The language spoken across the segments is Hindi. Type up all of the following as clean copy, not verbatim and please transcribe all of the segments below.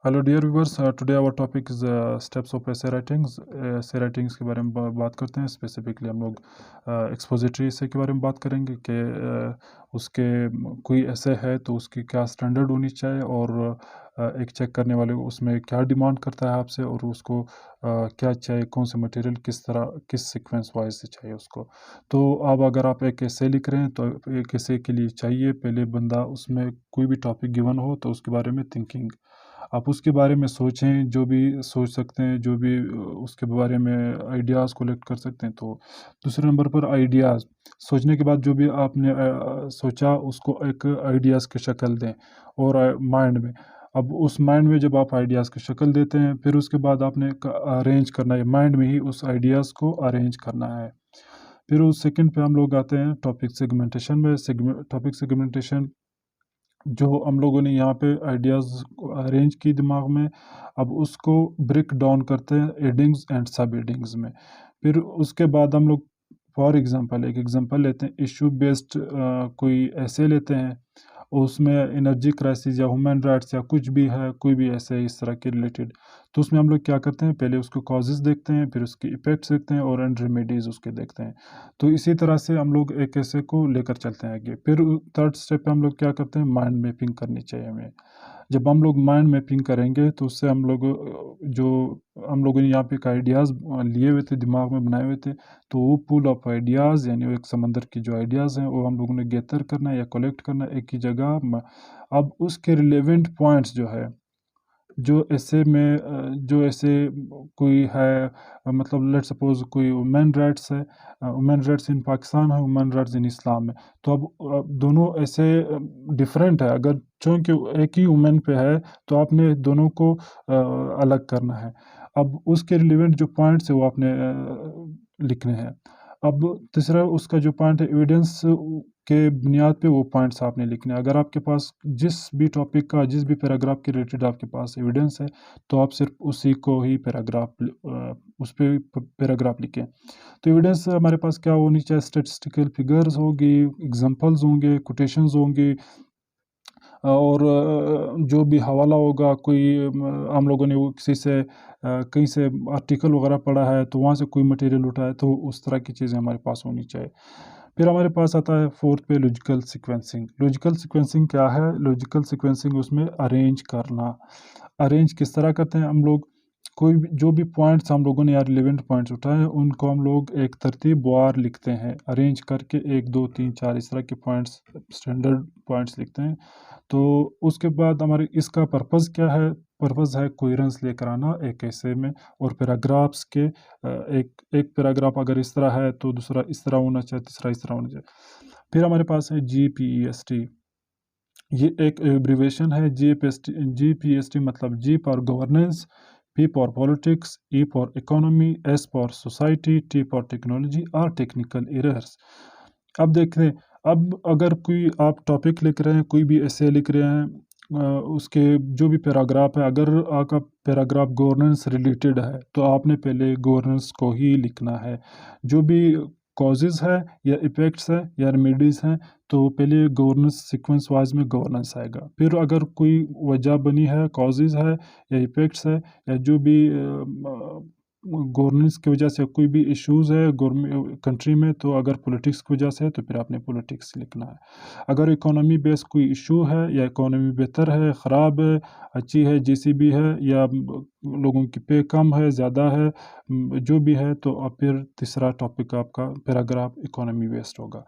Hello dear viewers, today our topic is steps of essay writings. Essay writings के बारे में बात करते हैं। स्पेसिफिकली हम लोग एक्सपोजिटरी एसे के बारे में बात करेंगे कि उसके कोई ऐसे है तो उसकी क्या स्टैंडर्ड होनी चाहिए, और एक चेक करने वाले उसमें क्या डिमांड करता है आपसे, और उसको क्या चाहिए, कौन से मटेरियल किस तरह किस सीक्वेंस वाइज से चाहिए उसको। तो अब अगर आप एक एसे लिख रहे हैं तो एक एसे के लिए चाहिए पहले बंदा उसमें कोई भी टॉपिक गिवन हो तो उसके बारे में थिंकिंग, आप उसके बारे में सोचें, जो भी सोच सकते हैं, जो भी उसके बारे में आइडियाज़ कलेक्ट कर सकते हैं। तो दूसरे नंबर पर आइडियाज़, सोचने के बाद जो भी आपने सोचा उसको एक आइडियाज़ की शक्ल दें और माइंड में। अब उस माइंड में जब आप आइडियाज़ की शक्ल देते हैं, फिर उसके बाद आपने अरेंज करना है, माइंड में ही उस आइडियाज़ को अरेंज करना है। फिर उस सेकंड पे हम लोग आते हैं टॉपिक सेगमेंटेशन में। टॉपिक सेगमेंटेशन जो हम लोगों ने यहाँ पे आइडियाज़ अरेंज की दिमाग में, अब उसको ब्रेक डाउन करते हैं हेडिंग्स एंड सब हेडिंग्स में। फिर उसके बाद हम लोग फॉर एग्जांपल एक एग्जांपल लेते हैं, इशू बेस्ड कोई ऐसे लेते हैं, उसमें एनर्जी क्राइसिस या ह्यूमन राइट्स या कुछ भी है, कोई भी ऐसे इस तरह के रिलेटेड। तो उसमें हम लोग क्या करते हैं, पहले उसको कॉजेज़ देखते हैं, फिर उसके इफ़ेक्ट्स देखते हैं और एंड रेमेडीज़ उसके देखते हैं। तो इसी तरह से हम लोग एक ऐसे को लेकर चलते हैं आगे। फिर थर्ड स्टेप पे हम लोग क्या करते हैं, माइंड मैपिंग करनी चाहिए हमें। जब हम लोग माइंड मैपिंग करेंगे तो उससे हम लोग जो हम लोगों ने यहाँ पे एक आइडियाज़ लिए हुए थे, दिमाग में बनाए हुए थे, तो वो पूल ऑफ आइडियाज़ यानी वो एक समंदर की जो आइडियाज़ हैं वो हम लोगों ने गैदर करना है या कलेक्ट करना है एक ही जगह। अब उसके रिलेवेंट पॉइंट्स जो है, जो ऐसे में जो ऐसे कोई है, मतलब लेट्स सपोज कोई वुमेन राइट्स है, वुमेन राइट्स इन पाकिस्तान है, वुमेन राइट्स इन इस्लाम है। तो अब दोनों ऐसे डिफरेंट है, अगर चूँकि एक ही वुमेन पे है तो आपने दोनों को अलग करना है। अब उसके रिलेवेंट जो पॉइंट्स है वो आपने लिखने हैं। अब तीसरा उसका जो पॉइंट है, एविडेंस के बुनियाद पे वो पॉइंट्स आपने लिखने हैं। अगर आपके पास जिस भी टॉपिक का, जिस भी पैराग्राफ के रिलेटेड आपके पास एविडेंस है, तो आप सिर्फ उसी को ही उस पे पैराग्राफ लिखें। तो एविडेंस हमारे पास क्या होनी चाहिए, स्टैटिस्टिकल फिगर्स होगी, एग्जांपल्स होंगे, कोटेशंस होंगे, और जो भी हवाला होगा, कोई हम लोगों ने वो किसी से कहीं से आर्टिकल वगैरह पढ़ा है तो वहाँ से कोई मटेरियल उठाया, तो उस तरह की चीज़ें हमारे पास होनी चाहिए। फिर हमारे पास आता है फोर्थ पे लॉजिकल सीक्वेंसिंग। लॉजिकल सीक्वेंसिंग क्या है? लॉजिकल सीक्वेंसिंग उसमें अरेंज करना। अरेंज किस तरह करते हैं हम लोग, कोई भी जो भी पॉइंट्स हम लोगों ने यार रिलेवेंट पॉइंट्स उठाए हैं उनको हम लोग एक तरतीबवार लिखते हैं, अरेंज करके 1 2 3 4 इस तरह के पॉइंट्स, स्टैंडर्ड पॉइंट्स लिखते हैं। तो उसके बाद हमारे इसका पर्पज़ क्या है? पर्पज़ है कोहेरेंस लेकर आना एक ऐसे में, और पैराग्राफ्स के एक एक पैराग्राफ अगर इस तरह है तो दूसरा इस तरह होना चाहिए, तीसरा इस तरह होना चाहिए। फिर हमारे पास है जीपीईएसटी। ये एक एब्रिविएशन है। जीपीएसटी मतलब G for governance, P for politics, E for economy, S for society, T for technology और टेक्निकल एरर्स। अब देखते हैं, अब अगर कोई आप टॉपिक लिख रहे हैं, कोई भी ऐसे लिख रहे हैं, उसके जो भी पैराग्राफ है, अगर आपका पैराग्राफ गवर्नेंस रिलेटेड है तो आपने पहले गवर्नेंस को ही लिखना है। जो भी कॉजेज़ है या इफ़ेक्ट्स है या रेमेडीज़ हैं, तो पहले गवर्नेंस सीक्वेंस वाइज में गवर्नेंस आएगा। फिर अगर कोई वजह बनी है, कॉजेज़ है या इफ़ेक्ट्स है, या जो भी गवर्नेंस की वजह से कोई भी इश्यूज़ है गवर्नमेंट कंट्री में, तो अगर पॉलिटिक्स की वजह से है तो फिर आपने पॉलिटिक्स लिखना है। अगर इकोनॉमी बेस्ड कोई इशू है, या इकोनॉमी बेहतर है, ख़राब है, अच्छी है, जैसी भी है, या लोगों की पे कम है, ज़्यादा है, जो भी है, तो अब फिर तीसरा टॉपिक आपका पैराग्राफ इकोनॉमी बेस्ड होगा।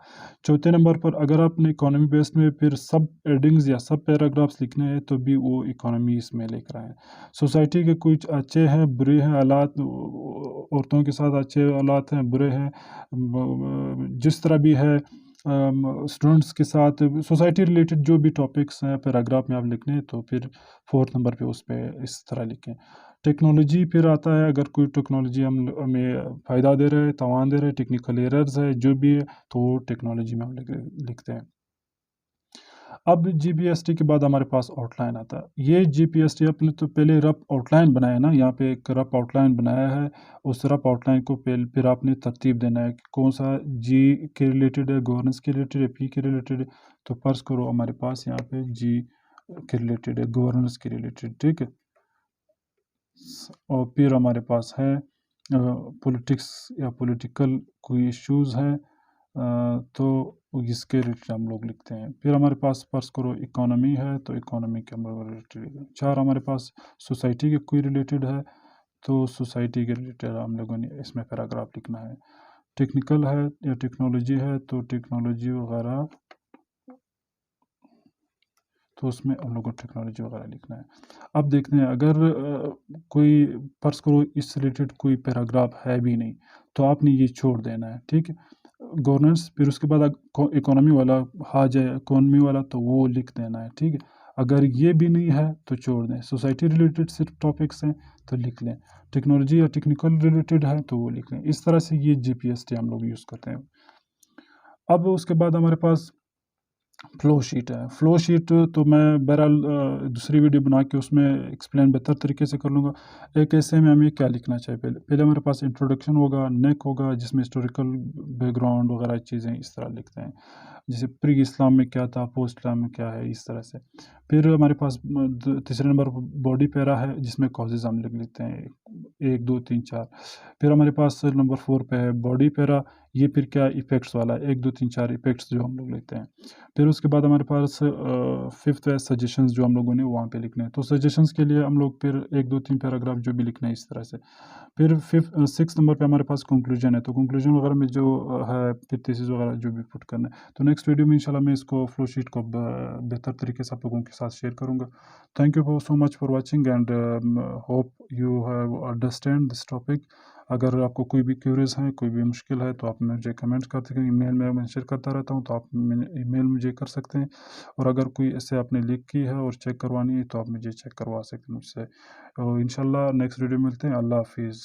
चौथे नंबर पर अगर आपने इकोनॉमी बेस्ड में फिर सब हेडिंग्स या सब पैराग्राफ्स लिखने हैं तो भी वो इकोनॉमी इसमें लिख रहे हैं। सोसाइटी के कुछ अच्छे हैं, बुरे हैं हालात, औरतों के साथ अच्छे हालात हैं, बुरे हैं, जिस तरह भी है, स्टूडेंट्स के साथ, सोसाइटी रिलेटेड जो भी टॉपिक्स हैं पैराग्राफ में आप लिखने हैं तो फिर फोर्थ नंबर पे उस पे इस तरह लिखें। टेक्नोलॉजी फिर आता है, अगर कोई टेक्नोलॉजी हमें फ़ायदा दे रहे हैं, तावान दे रहे हैं, टेक्निकल एरर्स है, जो भी है, तो वो टेक्नोलॉजी में हम लिखते हैं। अब जीपीएसटी के बाद हमारे पास आउटलाइन आता है। ये जीपीएसटी आपने तो पहले रफ आउटलाइन बनाया ना, यहाँ पे एक रफ आउटलाइन बनाया है। उस रफ आउटलाइन को फिर आपने तरतीब देना है कि कौन सा जी के रिलेटेड है, गवर्नेंस के रिलेटेड है, पी के रिलेटेड है। तो फर्ज करो हमारे पास यहाँ पे जी के रिलेटेड है, गवर्नेंस के रिलेटेड, ठीक है। और फिर हमारे पास है पॉलिटिक्स या पॉलिटिकल कोई इश्यूज़ हैं तो इसके रिलेटेड हम लोग लिखते हैं। फिर हमारे पास फ़र्ज़ करो इकोनॉमी है तो इकोनॉमी के हम लोग रिलेटेड 4 हमारे पास सोसाइटी के कोई रिलेटेड है तो सोसाइटी के रिलेटेड हम लोगों ने इसमें पैराग्राफ लिखना है। टेक्निकल है या टेक्नोलॉजी है तो टेक्नोलॉजी वगैरह तो उसमें हम लोग को टेक्नोलॉजी वगैरह लिखना है। अब देखते हैं अगर कोई फ़र्ज़ करो इस रिलेटेड कोई पैराग्राफ है भी नहीं तो आपने ये छोड़ देना है, ठीक है? गवर्नेंस फिर उसके बाद इकोनॉमी वाला आ जाए इकोनॉमी वाला तो वो लिख देना है, ठीक है? अगर ये भी नहीं है तो छोड़ दें। सोसाइटी रिलेटेड सिर्फ टॉपिक्स हैं तो लिख लें। टेक्नोलॉजी या टेक्निकल रिलेटेड है तो वो लिख लें। इस तरह से ये जीपीएसटी हम लोग यूज़ करते हैं। अब उसके बाद हमारे पास फ़्लो शीट है। फ़्लो शीट तो मैं बहरहाल दूसरी वीडियो बना के उसमें एक्सप्लेन बेहतर तरीके से कर लूँगा। एक ऐसे में हमें क्या लिखना चाहिए पहले हमारे पास इंट्रोडक्शन होगा, नेक होगा जिसमें हिस्टोरिकल बैकग्राउंड वगैरह चीज़ें इस तरह लिखते हैं। जैसे प्री इस्लाम में क्या था, पोस्ट इस्लाम में क्या है, इस तरह से। फिर हमारे पास तीसरे नंबर पर बॉडी पैरा है जिसमें कॉजेज़ हम लिख लेते हैं 1, 2, 3, 4। फिर हमारे पास नंबर 4 पे है बॉडी पैरा, ये फिर क्या इफ़ेक्ट्स वाला है 1, 2, 3, 4 इफ़ेक्ट्स जो हम लोग लेते हैं। फिर उसके बाद हमारे पास 5th है सजेशंस जो हम लोगों ने वहाँ पे लिखने हैं। तो सजेशंस के लिए हम लोग फिर 1, 2, 3 पैराग्राफ जो भी लिखना है इस तरह से। फिर 6th नंबर पे हमारे पास कंक्लूजन है। तो कंक्लूजन वगैरह में जो है फिर थीसिस वगैरह जो भी पुट करना है। तो नेक्स्ट वीडियो में इंशाल्लाह मैं इसको फ्लो शीट को बेहतर तरीके से आप लोगों के साथ शेयर करूँगा। Thank you so much for watching and hope you have understand this topic. अगर आपको कोई भी क्यूरीज है, कोई भी मुश्किल है तो आप मुझे कमेंट कर सकते हैं। ईमेल में मैं शेयर करता रहता हूँ तो आप ईमेल मुझे कर सकते हैं। और अगर कोई ऐसे आपने लिख की है और चेक करवानी है तो आप मुझे चेक करवा सकते हैं मुझसे। इंशाल्लाह नेक्स्ट वीडियो मिलते हैं। अल्लाह हाफिज़।